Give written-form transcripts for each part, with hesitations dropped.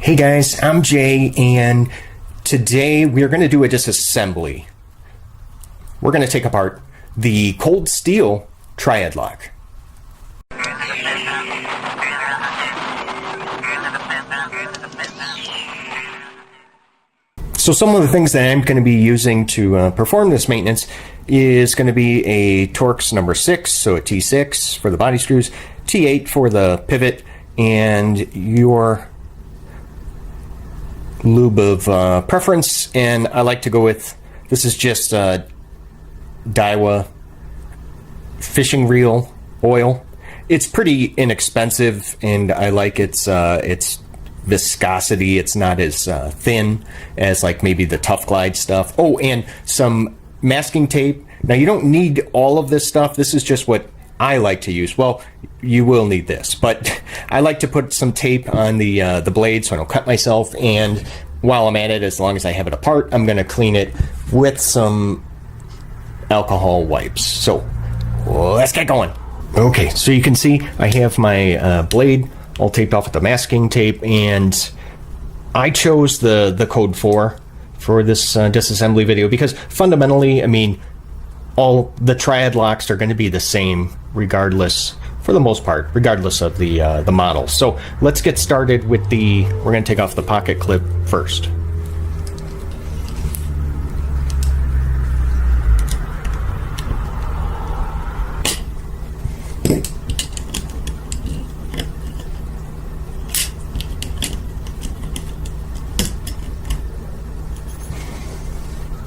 Hey guys, I'm Jay, and today we're going to do a disassembly. We're going to take apart the Cold Steel Tri-Ad Lock. So some of the things that I'm going to be using to perform this maintenance is going to be a Torx number 6, so a T6 for the body screws, T8 for the pivot, and your lube of preference. And I like to go with, this is just Daiwa fishing reel oil. It's pretty inexpensive, and I like its viscosity. It's not as thin as like maybe the Tough Glide stuff. Oh, and some masking tape. Now you don't need all of this stuff. This is just what I like to use. Well, you will need this, but I like to put some tape on the blade so I don't cut myself. And while I'm at it, as long as I have it apart, I'm going to clean it with some alcohol wipes. So let's get going. Okay, so you can see I have my blade all taped off with the masking tape, and I chose the code 4 for this disassembly video because fundamentally, I mean, all the Triad locks are going to be the same regardless, for the most part, regardless of the model. So let's get started with we're going to take off the pocket clip first.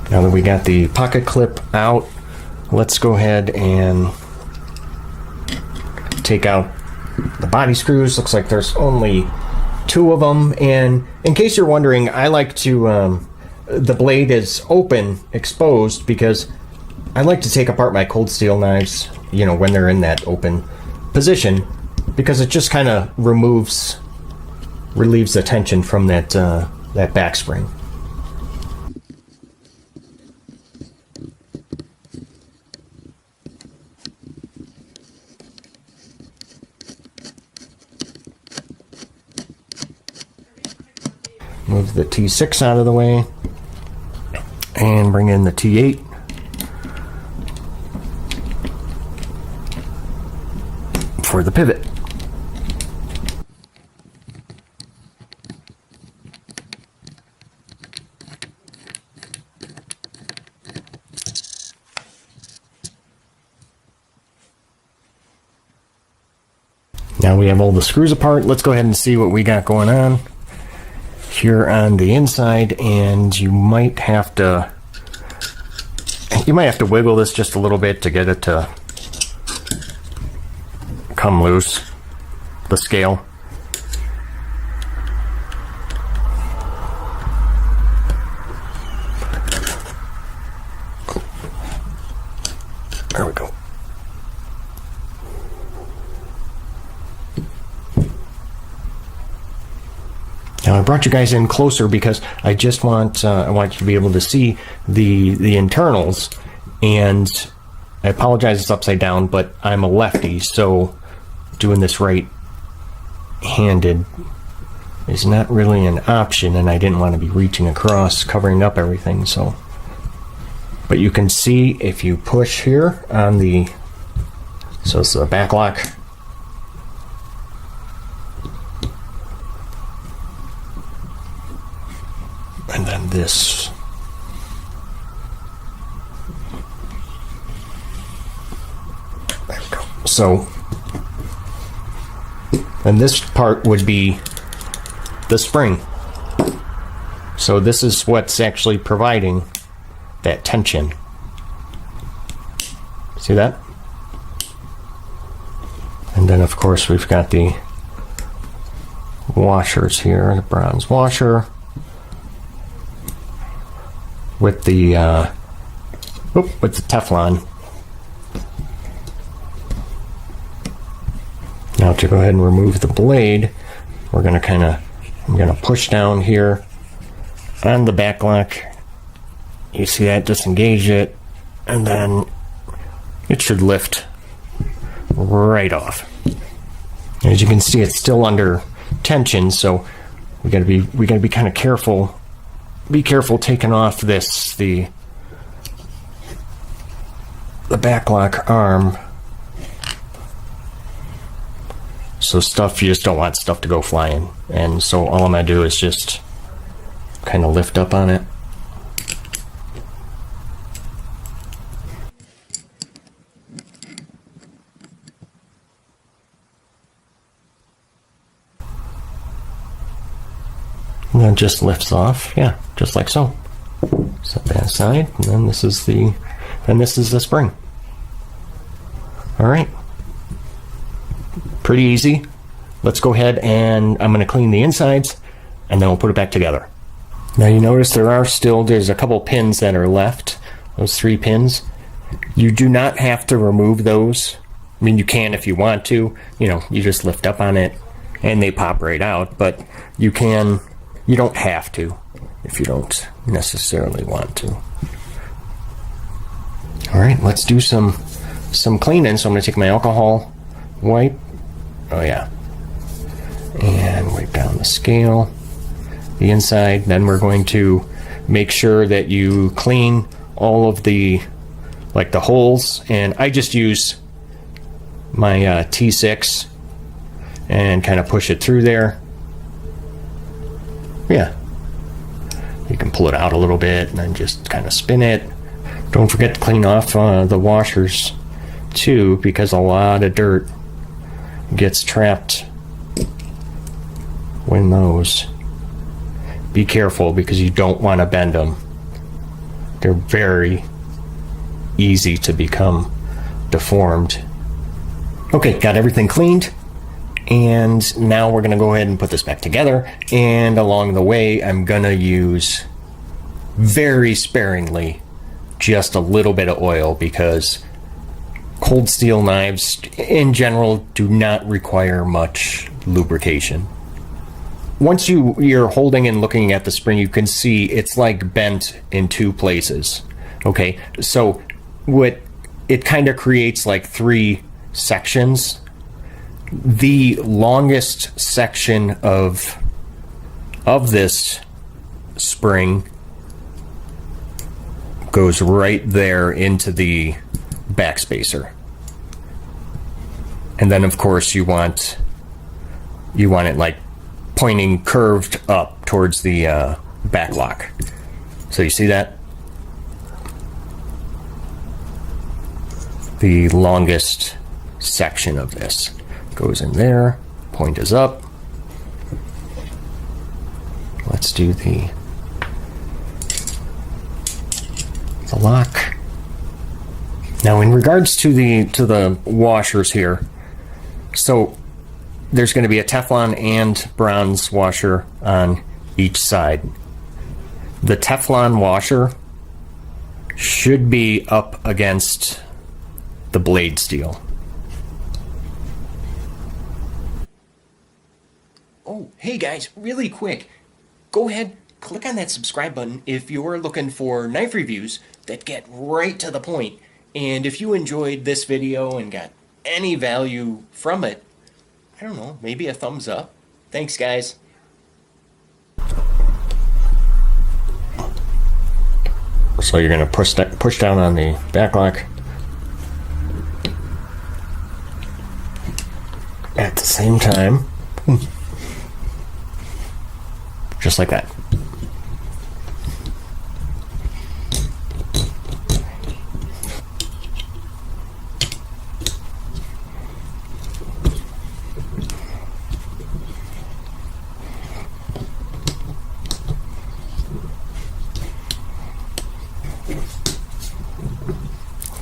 Now that we got the pocket clip out, let's go ahead and take out the body screws. Looks like there's only 2 of them. And in case you're wondering, I like to, the blade is open, exposed, because I like to take apart my cold steel knives, you know, when they're in that open position, because it just kind of relieves the tension from that back spring. Move the T6 out of the way and bring in the T8. For the pivot. Now we have all the screws apart. Let's go ahead and see what we got going on here on the inside. And you might have to wiggle this just a little bit to get it to come loose, the scale. There we go. Now I brought you guys in closer because I just want I want you to be able to see the internals. And I apologize, it's upside down, but I'm a lefty, so doing this right-handed is not really an option, and I didn't want to be reaching across, covering up everything. So, but you can see if you push here on so it's the back lock. And then this. There we go. So, and this part would be the spring. So this is what's actually providing that tension. See that? And then of course we've got the washers here, the bronze washer with the Teflon. Now to go ahead and remove the blade, we're going to I'm going to push down here on the back lock. You see that? Disengage it, and then it should lift right off. As you can see, it's still under tension, so we gotta be kind of careful. Be careful taking off the back lock arm. So stuff, you just don't want stuff to go flying. And so all I'm gonna do is just kind of lift up on it. And then it just lifts off, yeah, just like so. Set that aside, and then this is the spring. All right, pretty easy. Let's go ahead and I'm going to clean the insides, and then we'll put it back together. Now you notice there's a couple pins that are left. Those 3 pins. You do not have to remove those. I mean, you can if you want to. You know, you just lift up on it, and they pop right out. But you can. You don't have to if you don't necessarily want to. All right, let's do some cleaning. So I'm going to take my alcohol wipe. Oh yeah. And wipe down the scale, the inside. Then we're going to make sure that you clean all of the holes. And I just use my T6 and kind of push it through there. Yeah, you can pull it out a little bit and then just kind of spin it. Don't forget to clean off the washers too, because a lot of dirt gets trapped when those. Be careful because you don't want to bend them. They're very easy to become deformed. Okay, got everything cleaned. And now we're going to go ahead and put this back together. And along the way, I'm going to use very sparingly just a little bit of oil, because cold steel knives in general do not require much lubrication. Once you're holding and looking at the spring, you can see it's like bent in 2 places. Okay, so what it kind of creates like 3 sections. The longest section of this spring goes right there into the back spacer. And then of course you want it like pointing curved up towards the back lock. So you see that? The longest section of this goes in there, point is up. Let's do the lock. Now in regards to the washers here, so there's going to be a Teflon and bronze washer on each side. The Teflon washer should be up against the blade steel. Oh, hey guys, really quick, go ahead, click on that subscribe button if you're looking for knife reviews that get right to the point. And if you enjoyed this video and got any value from it, I don't know, maybe a thumbs up. Thanks, guys. So you're going to push down on the back lock at the same time. Just like that.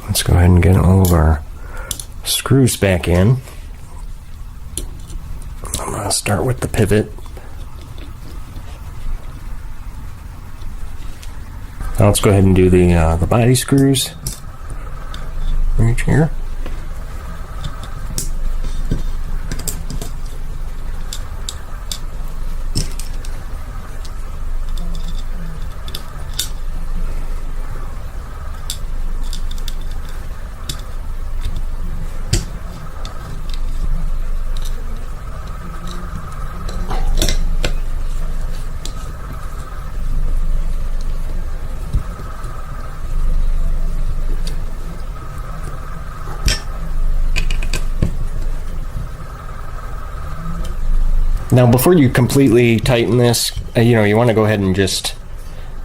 Let's go ahead and get all of our screws back in. I'm going to start with the pivot. Now let's go ahead and do the body screws right here. Now, before you completely tighten this, you want to go ahead and just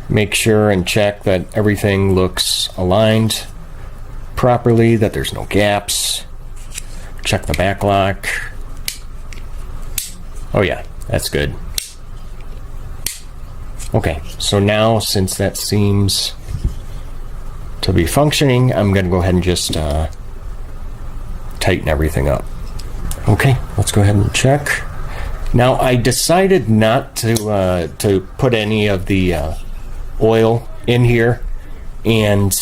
make sure and check that everything looks aligned properly, that there's no gaps. Check the back lock. Oh yeah, that's good. Okay, so now since that seems to be functioning, I'm going to go ahead and just tighten everything up. Okay, let's go ahead and check. Now, I decided not to put any of the oil in here, and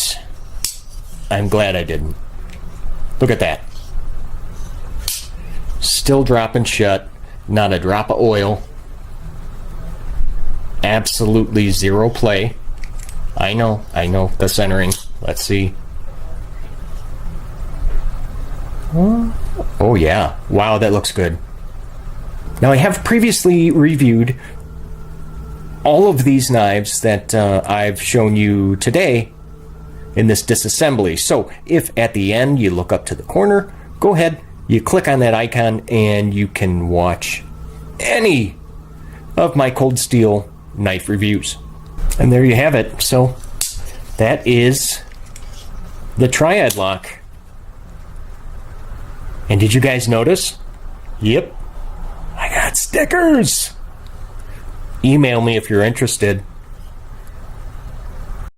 I'm glad I didn't. Look at that. Still dropping shut, not a drop of oil. Absolutely zero play. I know, the centering. Let's see. Oh yeah, wow, that looks good. Now, I have previously reviewed all of these knives that I've shown you today in this disassembly. So if at the end you look up to the corner, go ahead, you click on that icon, and you can watch any of my Cold Steel knife reviews. And there you have it. So that is the Triad Lock. And did you guys notice? Yep. I got stickers. Email me if you're interested.